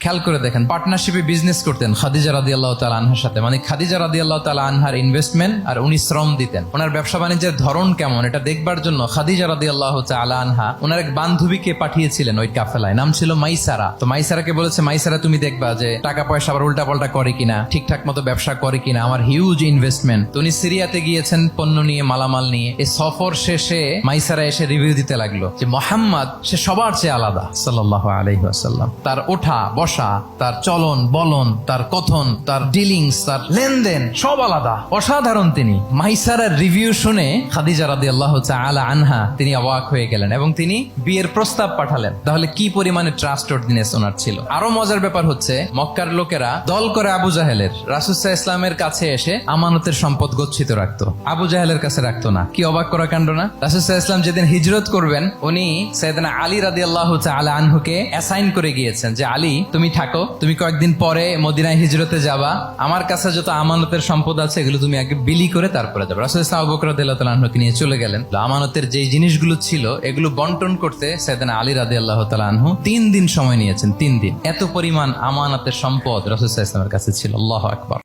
খেয়াল করে দেখেন, পার্টনারশিপে বিজনেস করতেন খাদিজা রাদিয়াল্লাহু তাআলা আনহার সাথে। মানে খাদিজা রাদিয়াল্লাহু তাআলা আনহার ইনভেস্টমেন্ট আর উনি শ্রম দিতেন। ওনার ব্যবসা বাণিজ্যের ধরন কেমন এটা দেখবার জন্য খাদিজা রাদিয়াল্লাহু তাআলা আনহা ওনার এক বান্ধবীকে পাঠিয়েছিলেন ওই কাফেলায়, নাম ছিল মাইসারা। তো মাইসারাকে বলেছে, মাইসারা তুমি দেখবা যে টাকা পয়সা আবার উল্টা পাল্টা করে কিনা, ঠিকঠাক মতো ব্যবসা করে কিনা, আমার হিউজ ইনভেস্টমেন্ট। তো উনি সিরিয়াতে গিয়েছেন পণ্য নিয়ে, মালামাল নিয়ে। এই সফর শেষে মাইসারা এসে রিভিউ দিতে লাগলো যে মুহাম্মদ সে সবার চেয়ে আলাদা সাল্লাল্লাহু আলাইহি ওয়াসাল্লাম। তার ওঠা বসা, তার চলন বলন, তার কথন, তার ডিলিংস, তার লেনদেন সব আলাদা, অসাধারণ তিনি। মাইসারার রিভিউ শুনে খাদিজা রাদিয়াল্লাহু তাআলা আনহা তিনি অবাক হয়ে গেলেন এবং তিনি বিয়ের প্রস্তাব পাঠালেন। তাহলে কি পরিমাণে ট্রাস্টওয়ার্দিনেস ওনার ছিল। আরো মজার ব্যাপার হচ্ছে, মক্কার লোকেরা দল করে আবু জাহেলের রাসূল সাল্লাল্লাহু আলাইহি ওয়াসাল্লামের কাছে এসে আমানতের সম্পদ গচ্ছিত রাখতো, আবু জাহেলের কাছে রাখতো না। কি অবাক করা কাণ্ড না। রাসূল সাল্লাল্লাহু আলাইহি ওয়াসাল্লাম যেদিন হিজরত করবেন, উনি সাইয়েদনা আলী রাদিয়াল্লাহু তাআলা আনহুকে অ্যাসাইন করে গিয়েছেন যে আলী তুমি থাকো, তুমি কয়েকদিন পরে মদিনায় হিজরতে যাবা, আমার কাছে যত আমানতের সম্পদ আছে এগুলো তুমি আগে বিলি করে তারপরে যাবে। রাসূল সাল্লাল্লাহু আবু বকর রাদিয়াল্লাহু তাআলা আনহুকে নিয়ে চলে গেলেন। আমানতের যেই জিনিসগুলো ছিল এগুলো বন্টন করতে সাইয়েদনা আলী রাদিয়াল্লাহু তাআলা আনহু 3 দিন সময় নিয়েছেন। 3 দিন। এত পরিমাণ আমানতের সম্পদ রাসূল সাল্লাল্লাহু আলাইহি ওয়াসাল্লামের কাছে ছিল। আল্লাহু আকবার।